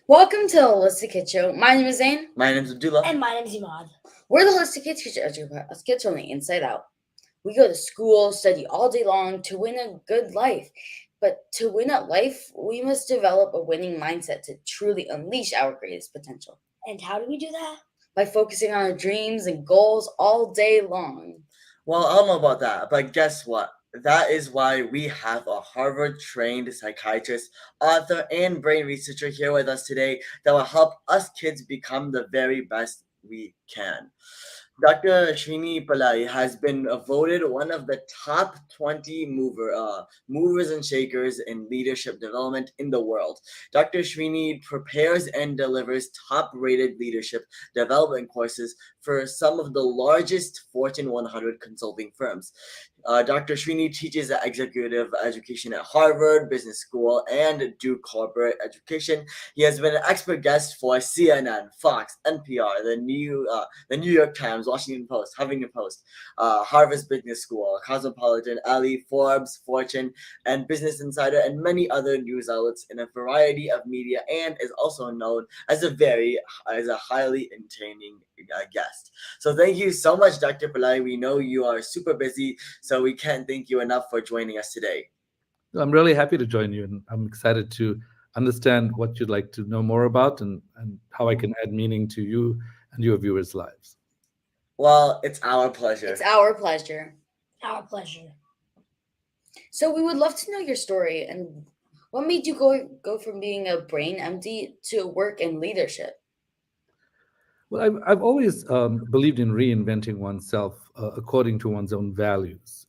Welcome to the Holistic Kid Show. My name is Zane. My name's Abdullah. And my name's Imad. We're the Holistic Kids who educate us kids from the inside out. We go to school, study all day long to win a good life. But to win at life, we must develop a winning mindset to truly unleash our greatest potential. And how do we do that? By focusing on our dreams and goals all day long. Well, I don't know about that, but guess what? That is why we have a Harvard-trained psychiatrist, author, and brain researcher here with us today that will help us kids become the very best we can. Dr. Srini Pillay has been voted one of the top 20 movers and shakers in leadership development in the world. Dr. Srini prepares and delivers top-rated leadership development courses for some of the largest Fortune 100 consulting firms. Dr. Srini teaches executive education at Harvard Business School and Duke Corporate Education. He has been an expert guest for CNN, Fox, NPR, the New York Times, Washington Post, Huffington Post, Harvard Business School, Cosmopolitan, Elle, Forbes, Fortune, and Business Insider, and many other news outlets in a variety of media, and is also known as a highly entertaining guest. So thank you so much, Dr. Pillay. We know you are super busy, so we can't thank you enough for joining us today. I'm really happy to join you, and I'm excited to understand what you'd like to know more about and how I can add meaning to you and your viewers' lives. Well, it's our pleasure. It's our pleasure. Our pleasure. So we would love to know your story and what made you go from being a brain empty to work in leadership. Well, I've always believed in reinventing oneself according to one's own values.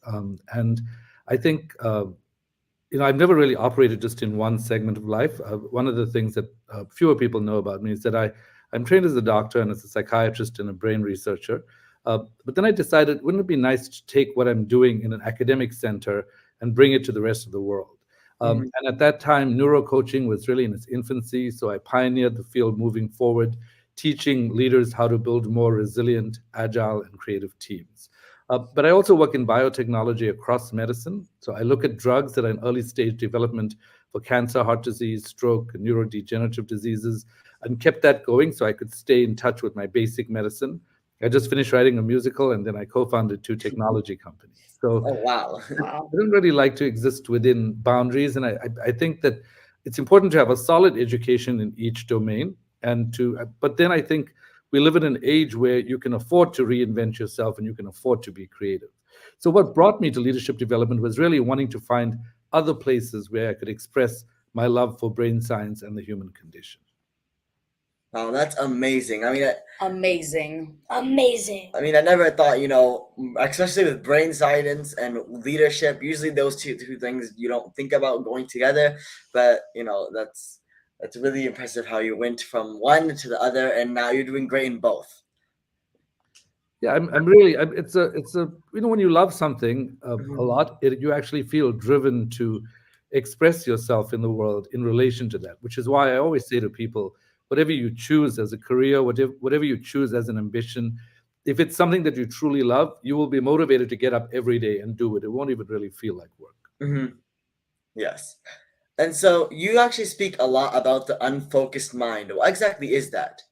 And I think, I've never really operated just in one segment of life. One of the things that fewer people know about me is that I'm trained as a doctor and as a psychiatrist and a brain researcher. But then I decided, wouldn't it be nice to take what I'm doing in an academic center and bring it to the rest of the world? And at that time, neurocoaching was really in its infancy. So I pioneered the field moving forward, teaching leaders how to build more resilient, agile, and creative teams. But I also work in biotechnology across medicine. So I look at drugs that are in early stage development for cancer, heart disease, stroke, and neurodegenerative diseases, and kept that going so I could stay in touch with my basic medicine. I just finished writing a musical, and then I co-founded 2 technology companies. So wow. I don't really like to exist within boundaries, and I think that it's important to have a solid education in each domain. But then I think we live in an age where you can afford to reinvent yourself and you can afford to be creative. So what brought me to leadership development was really wanting to find other places where I could express my love for brain science and the human condition. Wow, that's amazing. Amazing. I mean, I never thought, especially with brain science and leadership, usually those two things you don't think about going together. But, that's really impressive how you went from one to the other, and now you're doing great in both. Yeah, it's a when you love something a lot, you actually feel driven to express yourself in the world in relation to that, which is why I always say to people, whatever you choose as a career, whatever you choose as an ambition, if it's something that you truly love, you will be motivated to get up every day and do it. It won't even really feel like work. Mm-hmm. Yes. And so you actually speak a lot about the unfocused mind. What exactly is that?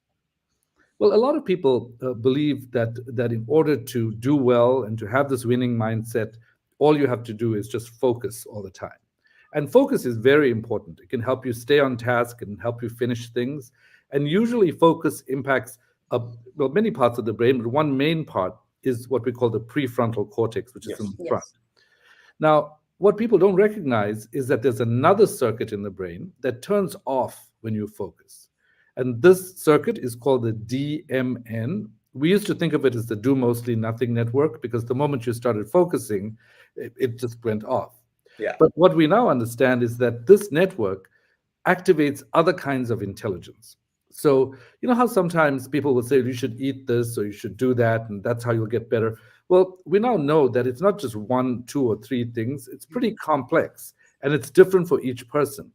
Well, a lot of people believe that in order to do well and to have this winning mindset, all you have to do is just focus all the time. And focus is very important. It can help you stay on task and help you finish things. And usually focus impacts many parts of the brain, but one main part is what we call the prefrontal cortex, which is in the front. Now, what people don't recognize is that there's another circuit in the brain that turns off when you focus. And this circuit is called the DMN. We used to think of it as the do mostly nothing network because the moment you started focusing, it just went off. Yeah. But what we now understand is that this network activates other kinds of intelligence. So you know how sometimes people will say you should eat this or you should do that, and that's how you'll get better. Well, we now know that it's not just 1, 2, or 3 things. It's pretty complex, and it's different for each person.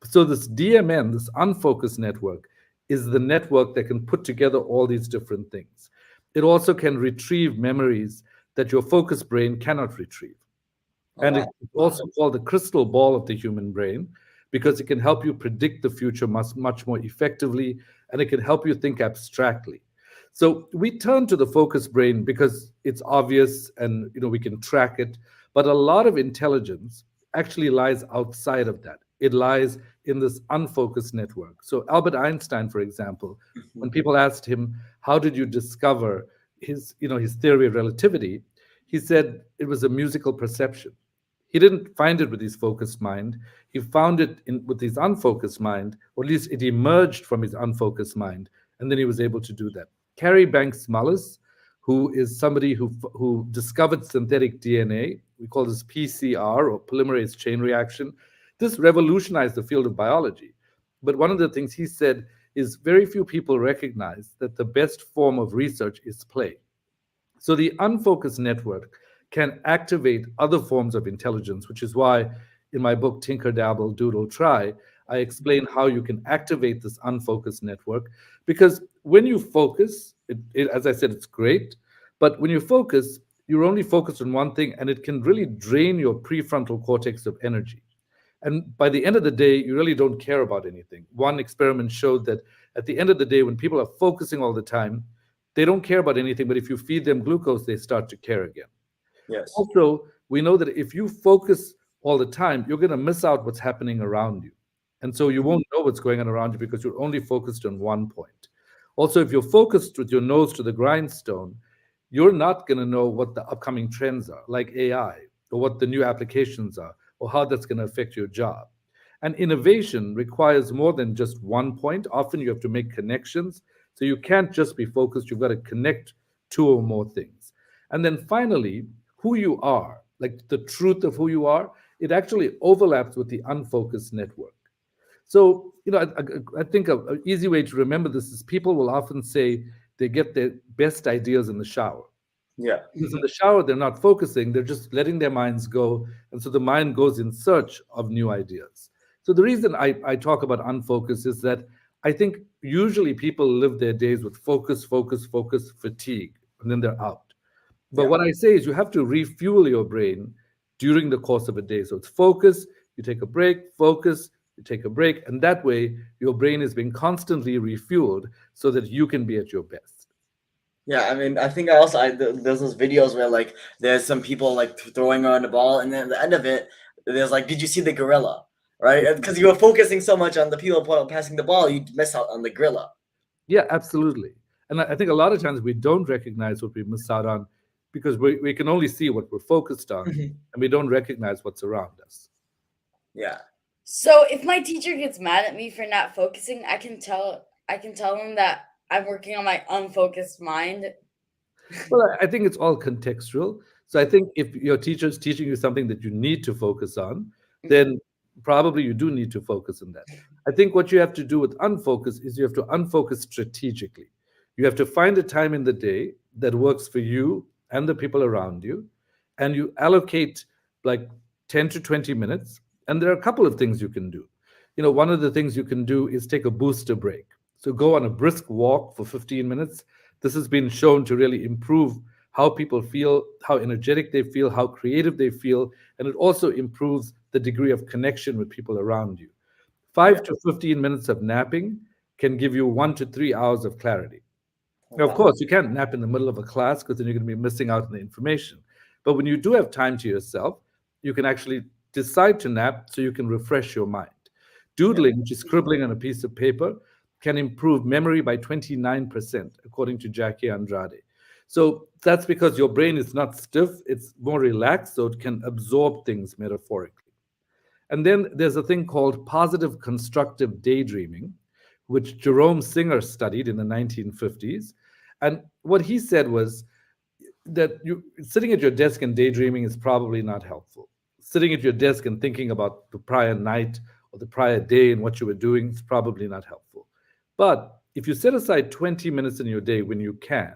So this DMN, this unfocused network, is the network that can put together all these different things. It also can retrieve memories that your focused brain cannot retrieve. And it's also called the crystal ball of the human brain because it can help you predict the future much more effectively, and it can help you think abstractly. So we turn to the focus brain because it's obvious and we can track it, but a lot of intelligence actually lies outside of that. It lies in this unfocused network. So Albert Einstein, for example, when people asked him, how did you discover his theory of relativity, he said it was a musical perception. He didn't find it with his focused mind. He found it with his unfocused mind, or at least it emerged from his unfocused mind, and then he was able to do that. Carrie Banks Mullis, who is somebody who discovered synthetic DNA, we call this PCR, or polymerase chain reaction. This revolutionized the field of biology. But one of the things he said is very few people recognize that the best form of research is play. So the unfocused network can activate other forms of intelligence, which is why in my book, Tinker, Dabble, Doodle, Try, I explain how you can activate this unfocused network. Because when you focus, as I said, it's great. But when you focus, you're only focused on one thing, and it can really drain your prefrontal cortex of energy. And by the end of the day, you really don't care about anything. One experiment showed that at the end of the day, when people are focusing all the time, they don't care about anything. But if you feed them glucose, they start to care again. Yes. Also, we know that if you focus all the time, you're going to miss out what's happening around you. And so you won't know what's going on around you because you're only focused on one point. Also, if you're focused with your nose to the grindstone, you're not going to know what the upcoming trends are, like AI, or what the new applications are, or how that's going to affect your job. And innovation requires more than just one point. Often you have to make connections. So you can't just be focused. You've got to connect two or more things. And then finally, who you are, like the truth of who you are, it actually overlaps with the unfocused network. So, I think an easy way to remember this is people will often say they get their best ideas in the shower. Yeah. Because in the shower, they're not focusing, they're just letting their minds go. And so the mind goes in search of new ideas. So the reason I talk about unfocused is that I think usually people live their days with focus, fatigue, and then they're out. But what I say is you have to refuel your brain during the course of a day. So it's focus, you take a break, focus, you take a break, and that way your brain is being constantly refueled so that you can be at your best. Yeah, I mean, I think there's those videos where like there's some people like throwing around the ball, and then at the end of it, there's like, did you see the gorilla? Right? Because you were focusing so much on the people passing the ball, you miss out on the gorilla. Yeah, absolutely. And I think a lot of times we don't recognize what we miss out on because we can only see what we're focused on, and we don't recognize what's around us. Yeah. So if my teacher gets mad at me for not focusing, I can tell them that I'm working on my unfocused mind. Well, I think it's all contextual. So I think if your teacher is teaching you something that you need to focus on, then probably you do need to focus on that. I think what you have to do with unfocus is you have to unfocus strategically. You have to find a time in the day that works for you and the people around you, and you allocate like 10 to 20 minutes. And there are a couple of things you can do. One of the things you can do is take a booster break. So go on a brisk walk for 15 minutes. This has been shown to really improve how people feel, how energetic they feel, how creative they feel, and it also improves the degree of connection with people around you. 5 to 15 minutes of napping can give you 1 to 3 hours of clarity. Now, of course, you can't nap in the middle of a class because then you're going to be missing out on the information. But when you do have time to yourself, you can actually decide to nap so you can refresh your mind. Doodling, which is scribbling on a piece of paper, can improve memory by 29%, according to Jackie Andrade. So that's because your brain is not stiff, it's more relaxed, so it can absorb things metaphorically. And then there's a thing called positive constructive daydreaming, which Jerome Singer studied in the 1950s. And what he said was that sitting at your desk and daydreaming is probably not helpful. Sitting at your desk and thinking about the prior night or the prior day and what you were doing is probably not helpful. But if you set aside 20 minutes in your day when you can,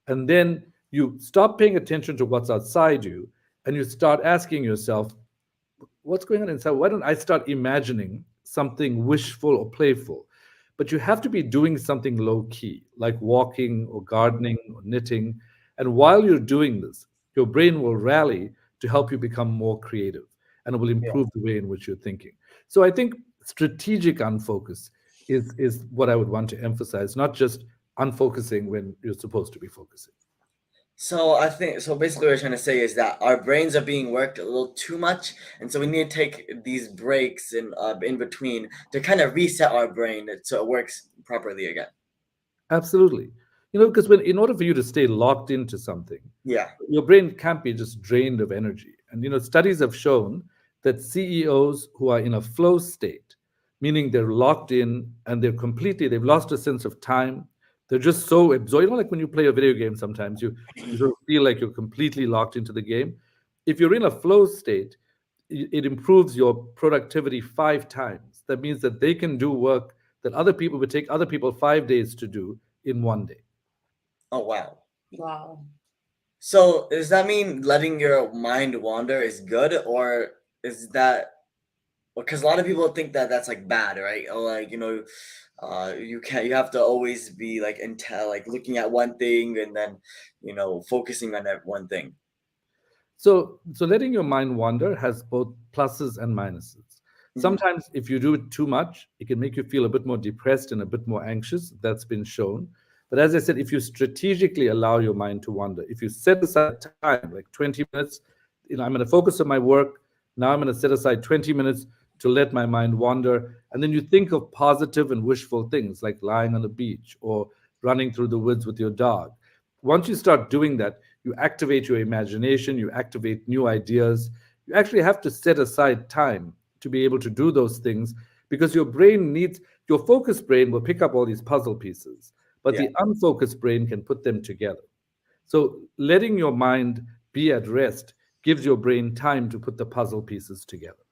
and then you stop paying attention to what's outside you, and you start asking yourself, what's going on inside? Why don't I start imagining something wishful or playful? But you have to be doing something low-key, like walking or gardening or knitting. And while you're doing this, your brain will rally to help you become more creative, and it will improve the way in which you're thinking. So I think strategic unfocus is what I would want to emphasize, not just unfocusing when you're supposed to be focusing. So I think so. Basically, what we're trying to say is that our brains are being worked a little too much, and so we need to take these breaks in between to kind of reset our brain so it works properly again. Absolutely. Because in order for you to stay locked into something, Yeah. your brain can't be just drained of energy. And studies have shown that CEOs who are in a flow state, meaning they're locked in and they've lost a sense of time. They're just so absorbed. Like when you play a video game, sometimes you sort of feel like you're completely locked into the game. If you're in a flow state, it improves your productivity 5 times. That means that they can do work that other people would take other people 5 days to do in 1 day. Oh, wow. Wow. So does that mean letting your mind wander is good, or is that because a lot of people think that that's like bad, right? Or like you have to always be like like looking at one thing and then focusing on that one thing. So letting your mind wander has both pluses and minuses. Sometimes if you do it too much, it can make you feel a bit more depressed and a bit more anxious. That's been shown. But as I said, if you strategically allow your mind to wander, if you set aside time, like 20 minutes, I'm going to focus on my work. Now I'm going to set aside 20 minutes to let my mind wander. And then you think of positive and wishful things like lying on the beach or running through the woods with your dog. Once you start doing that, you activate your imagination, you activate new ideas. You actually have to set aside time to be able to do those things because your focused brain will pick up all these puzzle pieces, but the unfocused brain can put them together. So letting your mind be at rest gives your brain time to put the puzzle pieces together.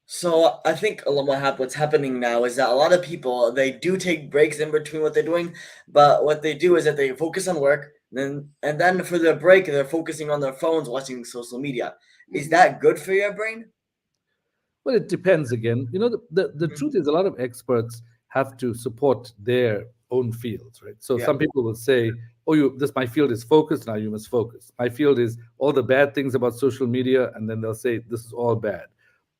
So I think what's happening now is that a lot of people, they do take breaks in between what they're doing, but what they do is that they focus on work, and then for their break they're focusing on their phones watching social media. Is that good for your brain? Well, it depends again. The truth is a lot of experts have to support their own fields, right? So some people will say, oh, my field is focus, now you must focus. My field is all the bad things about social media, and then they'll say this is all bad.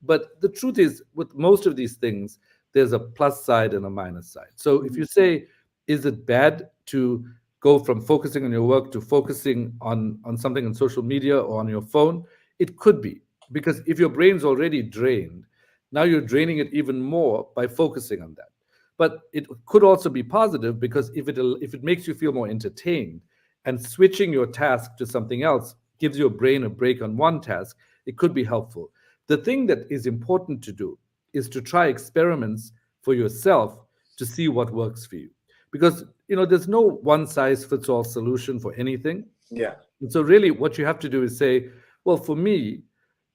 But the truth is, with most of these things, there's a plus side and a minus side. So if you say, is it bad to go from focusing on your work to focusing on something on social media or on your phone? It could be. Because if your brain's already drained, now you're draining it even more by focusing on that. But it could also be positive because if it makes you feel more entertained and switching your task to something else gives your brain a break on one task, it could be helpful. The thing that is important to do is to try experiments for yourself to see what works for you. Because, there's no one-size-fits-all solution for anything. Yeah. And so really what you have to do is say, well, for me,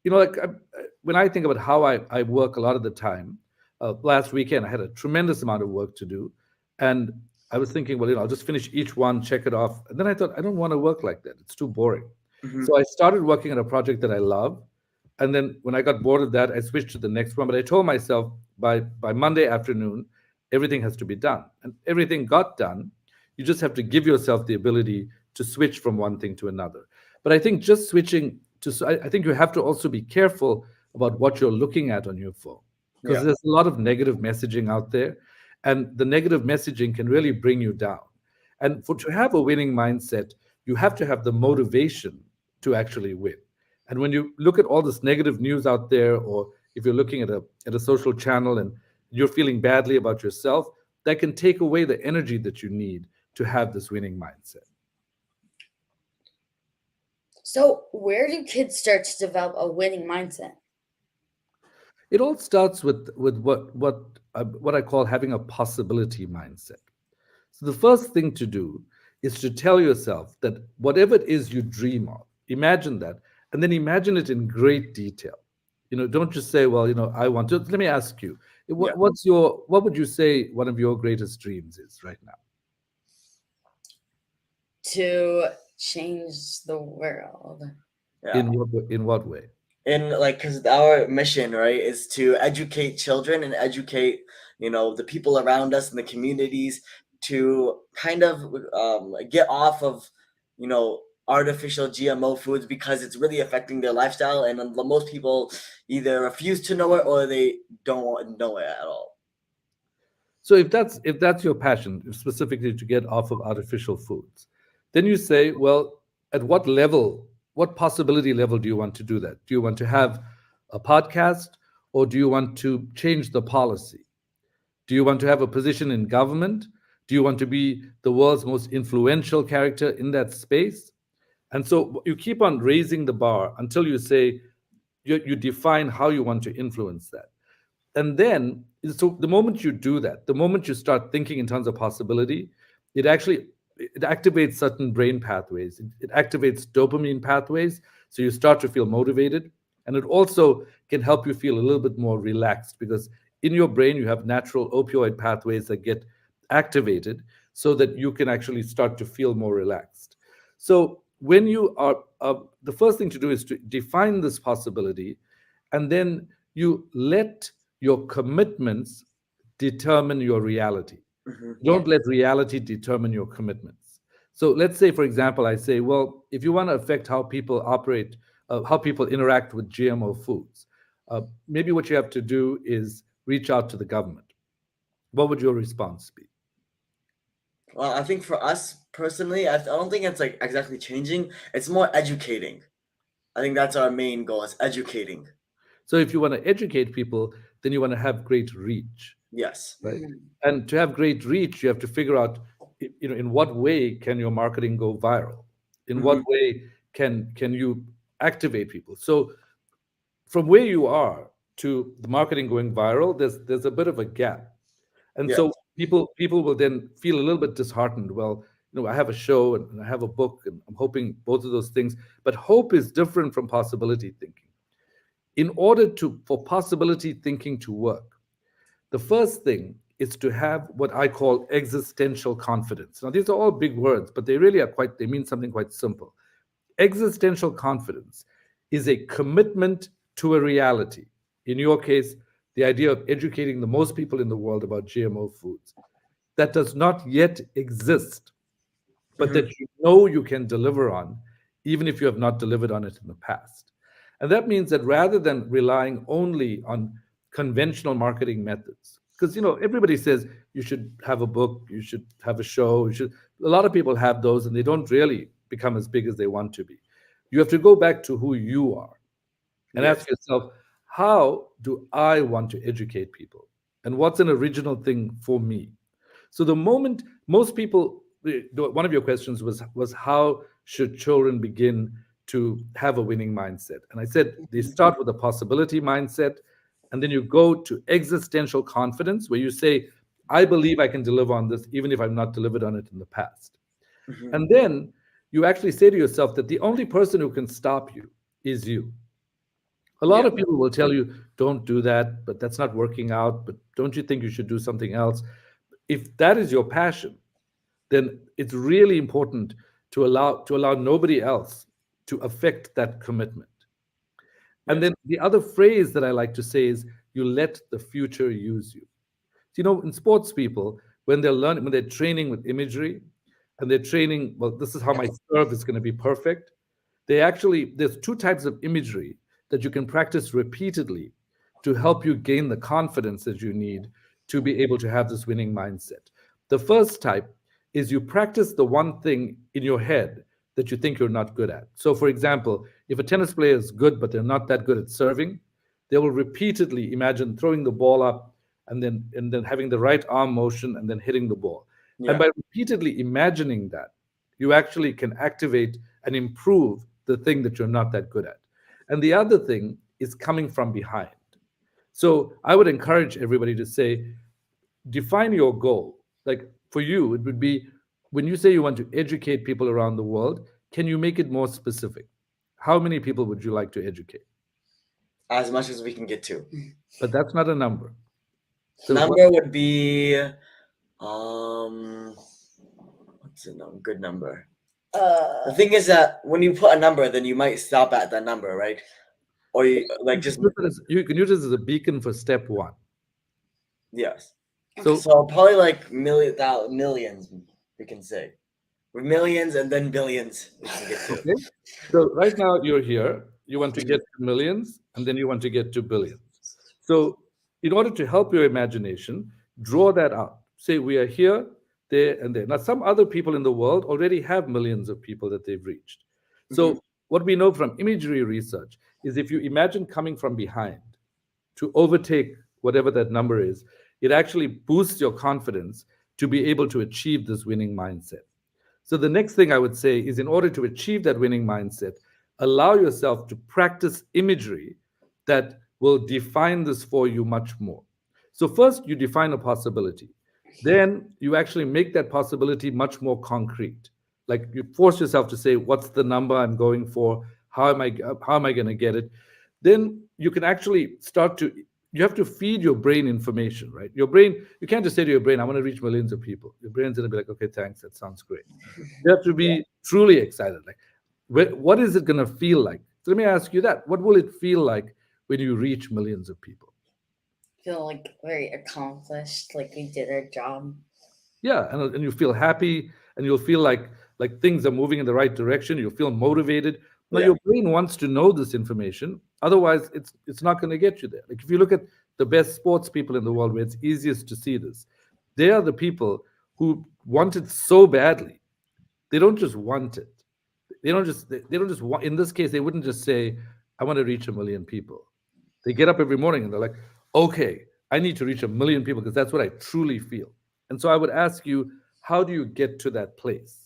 when I think about how I work a lot of the time, last weekend I had a tremendous amount of work to do. And I was thinking, well, I'll just finish each one, check it off. And then I thought, I don't want to work like that. It's too boring. So I started working on a project that I love. And then when I got bored of that, I switched to the next one. But I told myself by Monday afternoon, everything has to be done. And everything got done. You just have to give yourself the ability to switch from one thing to another. But I think just switching I think you have to also be careful about what you're looking at on your phone. Because there's a lot of negative messaging out there. And the negative messaging can really bring you down. And to have a winning mindset, you have to have the motivation to actually win. And when you look at all this negative news out there, or if you're looking at a social channel and you're feeling badly about yourself, that can take away the energy that you need to have this winning mindset. So where do kids start to develop a winning mindset? It all starts with what I call having a possibility mindset. So the first thing to do is to tell yourself that whatever it is you dream of, imagine that, and then imagine it in great detail. Don't just say, well, I want to. Let me ask you, what would you say one of your greatest dreams is right now? To change the world. Yeah. In what way? Because our mission, right, is to educate children and educate, the people around us in the communities to kind of get off of, artificial GMO foods because it's really affecting their lifestyle, and most people either refuse to know it or they don't know it at all. So if that's your passion, specifically to get off of artificial foods, then you say, well, at what level, what possibility level do you want to do that? Do you want to have a podcast, or do you want to change the policy? Do you want to have a position in government? Do you want to be the world's most influential character in that space? And so you keep on raising the bar until you say you define how you want to influence that. And then, so the moment you do that, the moment you start thinking in terms of possibility, it activates certain brain pathways. It activates dopamine pathways, so you start to feel motivated. And it also can help you feel a little bit more relaxed, because in your brain you have natural opioid pathways that get activated so that you can actually start to feel more relaxed. So when you are, the first thing to do is to define this possibility, and then you let your commitments determine your reality. Don't let reality determine your commitments. So let's say, for example, I say, well, if you want to affect how people operate, how people interact with GMO foods, maybe what you have to do is reach out to the government. What would your response be? Well, I think for us personally, I don't think it's like exactly changing. It's more educating. I think that's our main goal, is educating. So if you want to educate people, then you want to have great reach. Yes. Right. And to have great reach, you have to figure out, in what way can your marketing go viral? In what way can you activate people? So from where you are to the marketing going viral, there's a bit of a gap. And Yes. so people will then feel a little bit disheartened. Well, I have a show and I have a book, and I'm hoping both of those things. But hope is different from possibility thinking. In order for possibility thinking to work, the first thing is to have what I call existential confidence. Now, these are all big words, but they really they mean something quite simple. Existential confidence is a commitment to a reality. In your case, the idea of educating the most people in the world about GMO foods that does not yet exist, but that you can deliver on, even if you have not delivered on it in the past. And that means that rather than relying only on conventional marketing methods, because everybody says you should have a book, you should have a show, a lot of people have those, and they don't really become as big as they want to be. You have to go back to who you are and ask yourself, how do I want to educate people? And what's an original thing for me? So the moment most people, one of your questions was how should children begin to have a winning mindset? And I said they start with a possibility mindset, and then you go to existential confidence, where you say, I believe I can deliver on this, even if I've not delivered on it in the past. And then you actually say to yourself that the only person who can stop you is you. A lot of people will tell you, don't do that, but that's not working out, but don't you think you should do something else? If that is your passion, then it's really important to allow nobody else to affect that commitment. And then the other phrase that I like to say is, you let the future use you. In sports people, when they're training with imagery, and they're training, well, this is how my serve is going to be perfect. There's two types of imagery that you can practice repeatedly to help you gain the confidence that you need to be able to have this winning mindset. The first type is you practice the one thing in your head that you think you're not good at. So, for example, if a tennis player is good, but they're not that good at serving, they will repeatedly imagine throwing the ball up and then having the right arm motion and then hitting the ball. And by repeatedly imagining that, you actually can activate and improve the thing that you're not that good at. And the other thing is coming from behind. So I would encourage everybody to say, define your goal. Like for you, it would be, when you say you want to educate people around the world, can you make it more specific? How many people would you like to educate? As much as we can get to. But that's not a number. So number would be, what's a good number? The thing is that when you put a number, then you might stop at that number, right? Or you like just you can use this as a beacon for step one. Yes. So probably like millions, we can say. millions and then billions. We can get to. Okay. So right now you're here, you want to get to millions, and then you want to get to billions. So in order to help your imagination, draw that out. Say we are here, there, and there. Now, some other people in the world already have millions of people that they've reached. So what we know from imagery research is if you imagine coming from behind to overtake whatever that number is, it actually boosts your confidence to be able to achieve this winning mindset. So the next thing I would say is, in order to achieve that winning mindset, allow yourself to practice imagery that will define this for you much more. So first you define a possibility. Then you actually make that possibility much more concrete. Like you force yourself to say, what's the number I'm going for? How am I going to get it? Then you can actually start to, you have to feed your brain information, right? Your brain, you can't just say to your brain, I want to reach millions of people. Your brain's going to be like, okay, thanks, that sounds great. You have to be truly excited. Like, what is it going to feel like? So let me ask you that. What will it feel like when you reach millions of people? Feel like very accomplished, like we did our job. Yeah, and you feel happy, and you'll feel like things are moving in the right direction. You'll feel motivated. Now your brain wants to know this information. Otherwise, it's not going to get you there. Like if you look at the best sports people in the world, where it's easiest to see this, they are the people who want it so badly. They don't just want it. They don't just want. In this case, they wouldn't just say, "I want to reach 1 million people." They get up every morning and they're like, "Okay, I need to reach 1 million people because that's what I truly feel." And so I would ask you, how do you get to that place?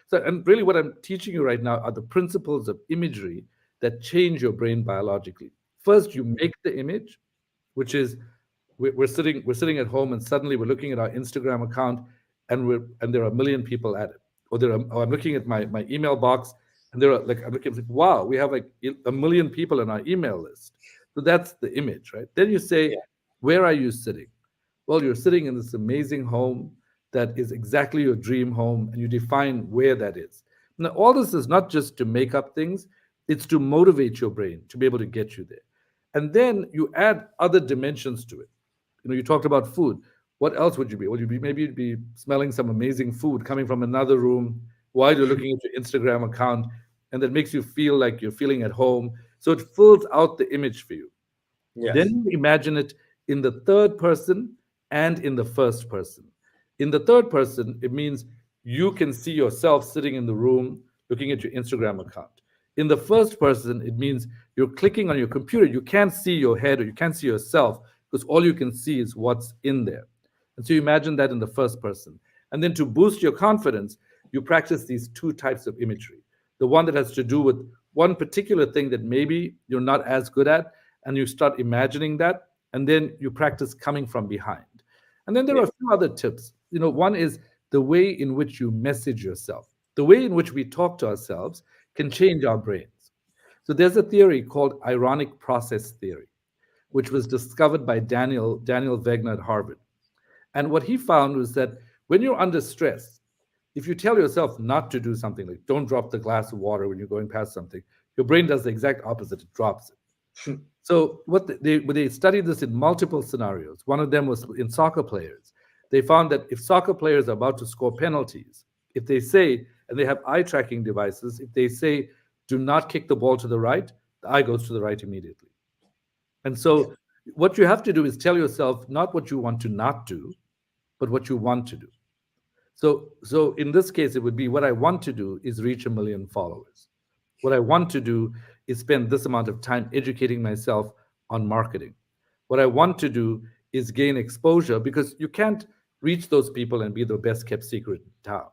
So, and really what I'm teaching you right now are the principles of imagery that change your brain biologically. First, you make the image, which is we're sitting at home and suddenly we're looking at our Instagram account and there are 1 million people at it. Or I'm looking at my email box and there are I'm looking like, wow, we have like 1 million people in our email list. So that's the image, right? Then you say, where are you sitting? Well, you're sitting in this amazing home that is exactly your dream home, and you define where that is. Now, all this is not just to make up things, it's to motivate your brain to be able to get you there. And then you add other dimensions to it. You talked about food. What else would you be? Maybe you'd be smelling some amazing food coming from another room while you're looking at your Instagram account, and that makes you feel like you're feeling at home. So it fills out the image for you. Yes. Then you imagine it in the third person and in the first person. In the third person, it means you can see yourself sitting in the room looking at your Instagram account. In the first person, it means you're clicking on your computer. You can't see your head or you can't see yourself because all you can see is what's in there. And so you imagine that in the first person. And then to boost your confidence, you practice these two types of imagery. The one that has to do with one particular thing that maybe you're not as good at, and you start imagining that, and then you practice coming from behind. And then there are a few other tips. One is the way in which you message yourself. The way in which we talk to ourselves can change our brains. So there's a theory called ironic process theory, which was discovered by Daniel Wegner at Harvard. And what he found was that when you're under stress, if you tell yourself not to do something, like don't drop the glass of water when you're going past something, your brain does the exact opposite. It drops it. So they studied this in multiple scenarios. One of them was in soccer players. They found that if soccer players are about to score penalties, if they say, and they have eye tracking devices, if they say, do not kick the ball to the right, the eye goes to the right immediately. And so what you have to do is tell yourself not what you want to not do, but what you want to do. So in this case, it would be what I want to do is reach 1 million followers. What I want to do is spend this amount of time educating myself on marketing. What I want to do is gain exposure, because you can't reach those people and be the best kept secret in town.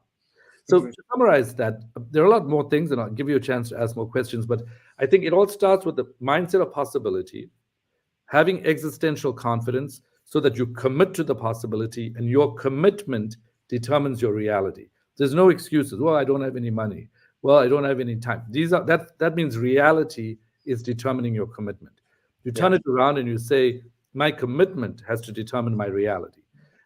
So to summarize that, there are a lot more things, and I'll give you a chance to ask more questions, but I think it all starts with the mindset of possibility, having existential confidence so that you commit to the possibility, and your commitment determines your reality. There's no excuses. Well, I don't have any money. Well, I don't have any time. That means reality is determining your commitment. You turn it around and you say, my commitment has to determine my reality.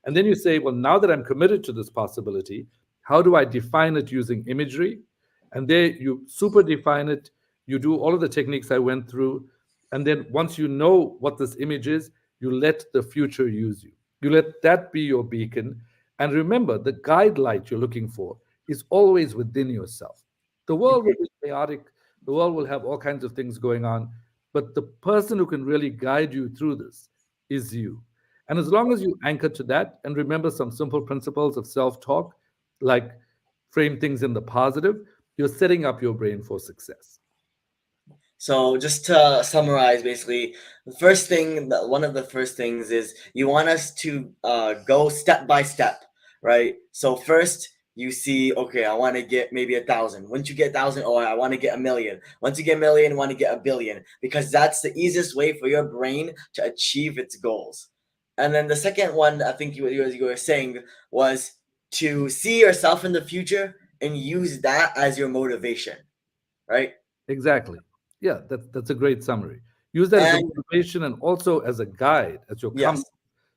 And then you say, well, now that I'm committed to this possibility, how do I define it using imagery? And there you super define it. You do all of the techniques I went through. And then once you know what this image is, you let the future use you. You let that be your beacon. And remember, the guide light you're looking for, is always within yourself. The world will be chaotic, the world will have all kinds of things going on, but the person who can really guide you through this is you. And as long as you anchor to that and remember some simple principles of self talk, like frame things in the positive, you're setting up your brain for success. So just to summarize, basically, one of the first things is you want us to go step by step, right? So first you see, okay, I want to get maybe 1,000. Once you get 1,000, oh, I want to get 1,000,000. Once you get 1,000,000, you want to get 1,000,000,000, because that's the easiest way for your brain to achieve its goals. And then the second one, I think you were saying, was to see yourself in the future and use that as your motivation, right? Exactly. Yeah, that's a great summary. Use that as a And motivation and also as a guide, as your yes. compass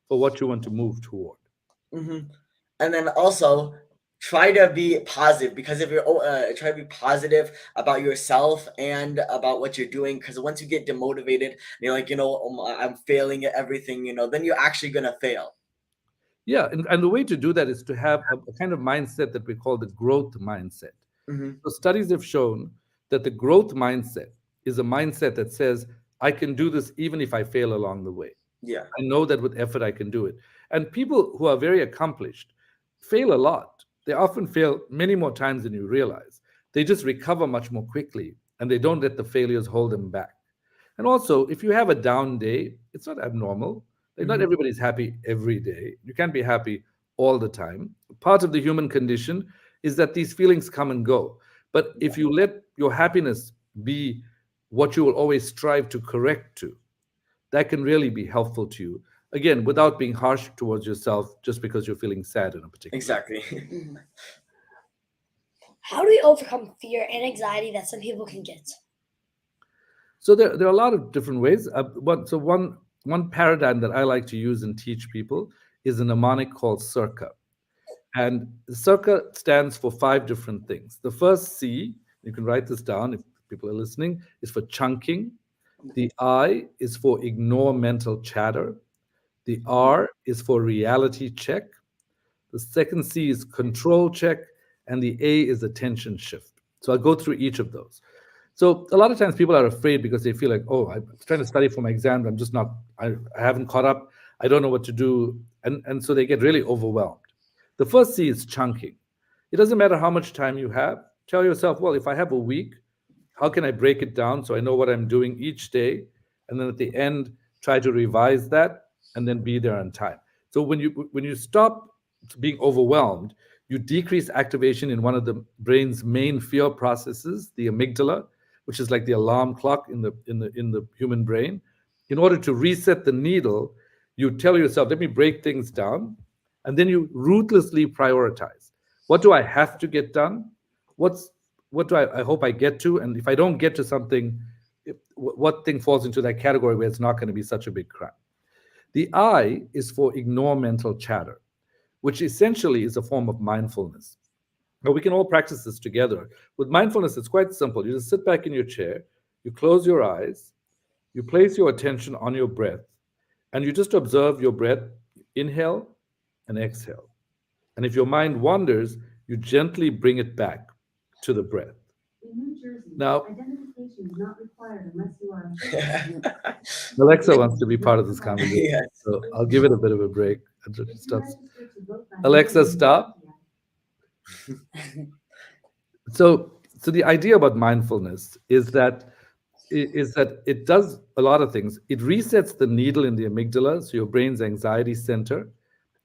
for what you want to move toward. Mm-hmm. And then also try to be positive, because if you're try to be positive about yourself and about what you're doing, because once you get demotivated and you're like, I'm failing at everything, then you're actually gonna fail. Yeah, and the way to do that is to have a kind of mindset that we call the growth mindset. Mm-hmm. So studies have shown that the growth mindset is a mindset that says, I can do this even if I fail along the way. Yeah. I know that with effort I can do it. And people who are very accomplished fail a lot. They often fail many more times than you realize. They just recover much more quickly and they don't let the failures hold them back. And also, if you have a down day, it's not abnormal. Like, not Mhm. everybody's happy every day. You can't be happy all the time. Part of the human condition is that these feelings come and go. But if you let your happiness be what you will always strive to correct to, that can really be helpful to you. Again, without being harsh towards yourself just because you're feeling sad in a particular Exactly. Mhm. How do we overcome fear and anxiety that some people can get? So there are a lot of different ways. One paradigm that I like to use and teach people is a mnemonic called CIRCA. And CIRCA stands for 5 different things. The first C, you can write this down if people are listening, is for chunking. The I is for ignore mental chatter. The R is for reality check. The second C is control check. And the A is attention shift. So I'll go through each of those. So a lot of times people are afraid because they feel like, oh, I'm trying to study for my exams. I'm just not, I haven't caught up. I don't know what to do. And so they get really overwhelmed. The first C is chunking. It doesn't matter how much time you have. Tell yourself, well, if I have a week, how can I break it down so I know what I'm doing each day? And then at the end, try to revise that and then be there on time. So when you stop being overwhelmed, you decrease activation in one of the brain's main fear processes, the amygdala, which is like the alarm clock in the human brain. In order to reset the needle, you tell yourself, let me break things down, and then you ruthlessly prioritize. What do I have to get done? What do I hope I get to? And if I don't get to something, what thing falls into that category where it's not going to be such a big crime? The I is for ignore mental chatter, which essentially is a form of mindfulness. Now, we can all practice this together. With mindfulness, it's quite simple. You just sit back in your chair, you close your eyes, you place your attention on your breath, and you just observe your breath, inhale and exhale. And if your mind wanders, you gently bring it back to the breath. In New Jersey, Now, identification is not required unless you are. Alexa wants to be part of this conversation, Yes. so I'll give it a bit of a break. If you register to vote by Alexa, mail, stop. So the idea about mindfulness is that it does a lot of things. It resets the needle in the amygdala, so your brain's anxiety center.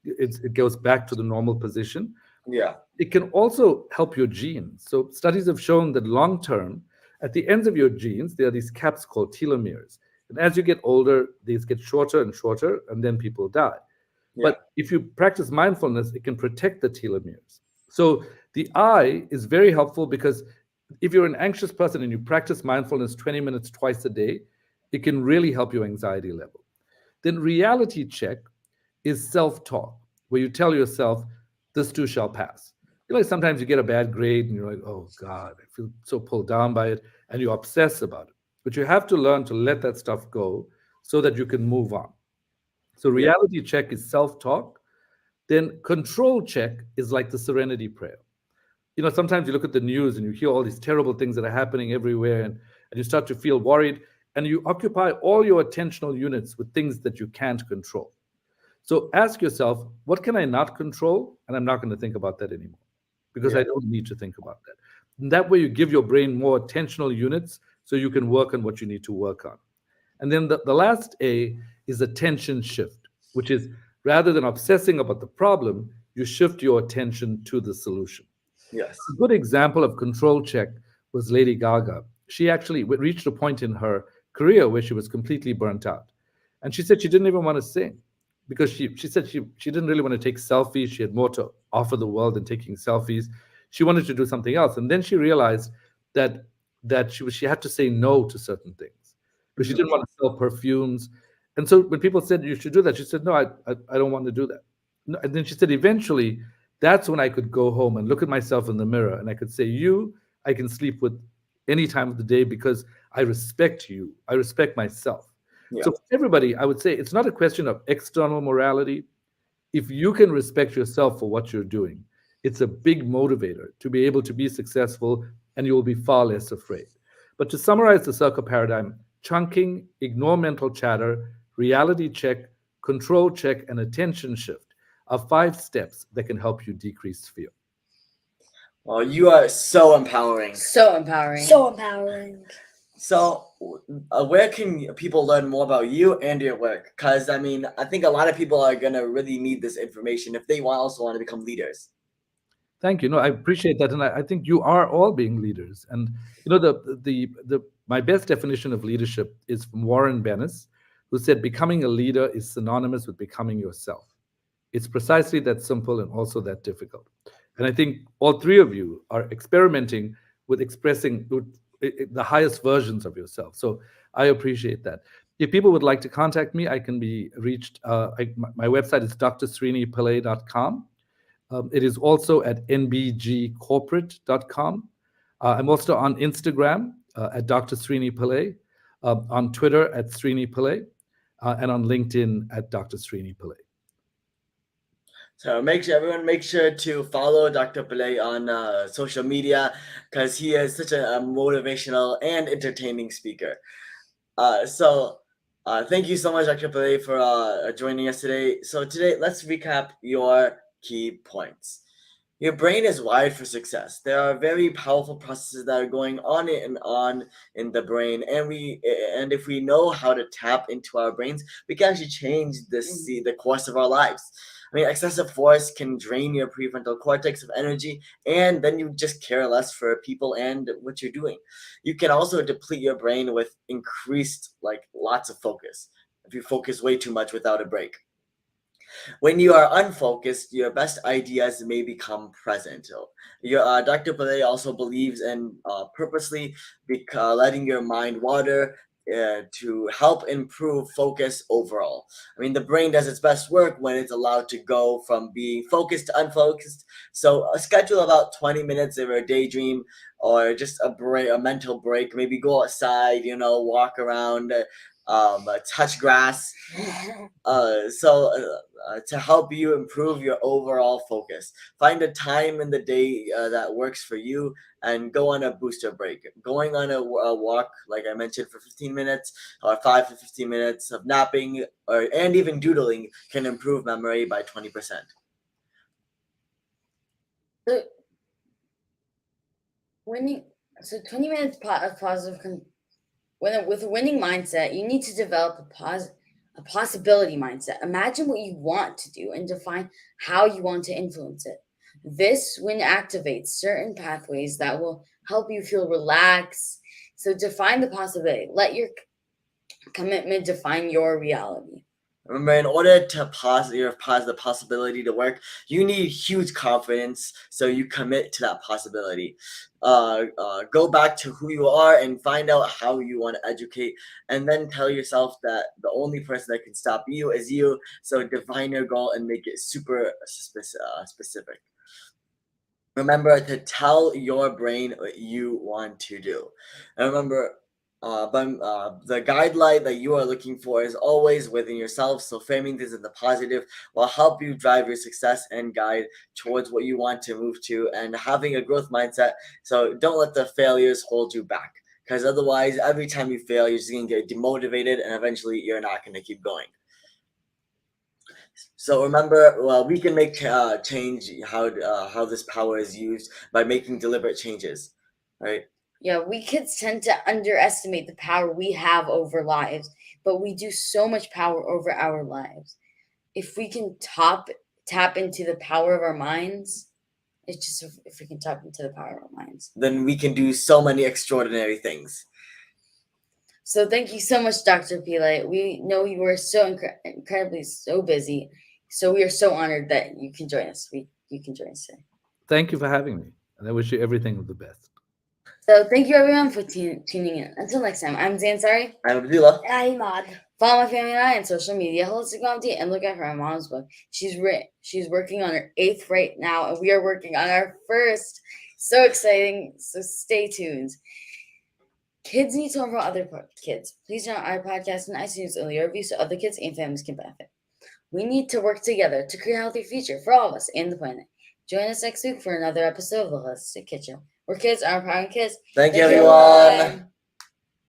It goes back to the normal position. Yeah. It can also help your genes. So studies have shown that long term, at the ends of your genes, there are these caps called telomeres. And as you get older, these get shorter and shorter, and then people die. Yeah. But if you practice mindfulness, it can protect the telomeres. So the I is very helpful because if you're an anxious person and you practice mindfulness 20 minutes twice a day, it can really help your anxiety level. Then reality check is self-talk, where you tell yourself, this too shall pass. Sometimes you get a bad grade and you're like, oh God, I feel so pulled down by it, and you obsess about it. But you have to learn to let that stuff go so that you can move on. So reality check is self-talk. Then control check is like the serenity prayer. sometimes you look at the news and you hear all these terrible things that are happening everywhere, and you start to feel worried, and you occupy all your attentional units with things that you can't control. So ask yourself, what can I not control? And I'm not going to think about that anymore, because I don't need to think about that. And that way you give your brain more attentional units so you can work on what you need to work on. And then the last A is attention shift, which is rather than obsessing about the problem, you shift your attention to the solution. Yes. A good example of control check was Lady Gaga. She actually reached a point in her career where she was completely burnt out. And she said she didn't even want to sing, because she said she didn't really want to take selfies. She had more to offer the world than taking selfies. She wanted to do something else. And then she realized that she had to say no to certain things, because she didn't want to sell perfumes. And so when people said you should do that, she said, no, I don't want to do that. No, and then she said, eventually, that's when I could go home and look at myself in the mirror and I could say, I can sleep with any time of the day because I respect you. I respect myself. Yeah. So for everybody, I would say it's not a question of external morality. If you can respect yourself for what you're doing, it's a big motivator to be able to be successful, and you will be far less afraid. But to summarize the circle paradigm, chunking, ignore mental chatter, reality check, control check, and attention shift are 5 steps that can help you decrease fear. Well, you are so empowering. So empowering. So empowering. So, where can people learn more about you and your work? Because, I think a lot of people are going to really need this information if they also want to become leaders. Thank you. No, I appreciate that. And I think you are all being leaders. And, my best definition of leadership is from Warren Bennis, who said, becoming a leader is synonymous with becoming yourself. It's precisely that simple and also that difficult. And I think all 3 of you are experimenting with expressing the highest versions of yourself. So I appreciate that. If people would like to contact me, I can be reached. My website is drsrinipillay.com. It is also at nbgcorporate.com. I'm also on Instagram at Dr. Srini Pillay, on Twitter at Srini Pillay, and on LinkedIn at Dr. Srini Pillay. So make sure to follow Dr. Pillay on social media, because he is such a motivational and entertaining speaker. Thank you so much, Dr. Pillay, for joining us today. So today, let's recap your key points. Your brain is wired for success. There are very powerful processes that are going on in the brain, and if we know how to tap into our brains, we can actually change the course of our lives. Excessive force can drain your prefrontal cortex of energy, and then you just care less for people and what you're doing. You can also deplete your brain with increased, lots of focus, if you focus way too much without a break. When you are unfocused, your best ideas may become present. Dr. Pillay also believes in purposely letting your mind wander to help improve focus overall. The brain does its best work when it's allowed to go from being focused to unfocused. So schedule about 20 minutes of a daydream, or just a mental break. Maybe go outside, walk around, touch grass. To help you improve your overall focus, find a time in the day that works for you, and go on a booster break. Going on a walk, like I mentioned, for 15 minutes or 5 to 15 minutes of napping and even doodling can improve memory by 20%. So 20 minutes of positive. With a winning mindset, you need to develop a possibility mindset. Imagine what you want to do and define how you want to influence it. This activates certain pathways that will help you feel relaxed. So define the possibility. Let your commitment define your reality. Remember, in order to the possibility to work, you need huge confidence, so you commit to that possibility. Go back to who you are and find out how you want to educate, and then tell yourself that the only person that can stop you is you. So define your goal and make it super specific. Remember to tell your brain what you want to do. And remember, But the guideline that you are looking for is always within yourself. So framing this in the positive will help you drive your success and guide towards what you want to move to, and having a growth mindset. So don't let the failures hold you back, because otherwise, every time you fail, you're just going to get demotivated, and eventually you're not going to keep going. So remember, we can make change how this power is used by making deliberate changes, right? Yeah, we kids tend to underestimate the power we have over lives, but we do so much power over our lives. If we can tap into the power of our minds, it's just if we can tap into the power of our minds. Then we can do so many extraordinary things. So thank you so much, Dr. Pillay. We know you were so incredibly so busy, so we are so honored that you can join us. You can join us today. Thank you for having me, and I wish you everything of the best. So thank you everyone for tuning in. Until next time, I'm Zansari. I'm Abdullah. I'm Ahmad. Follow my family and I on social media, Holistic Mom Tea, and look at her mom's book. She's working on her 8th right now, and we are working on our 1st. So exciting! So stay tuned. Kids need to learn from other kids. Please join our podcast and iTunes and leave a review so other kids and families can benefit. We need to work together to create a healthy future for all of us and the planet. Join us next week for another episode of The Holistic Kitchen, where kids are empowering kids. Thank you, everyone.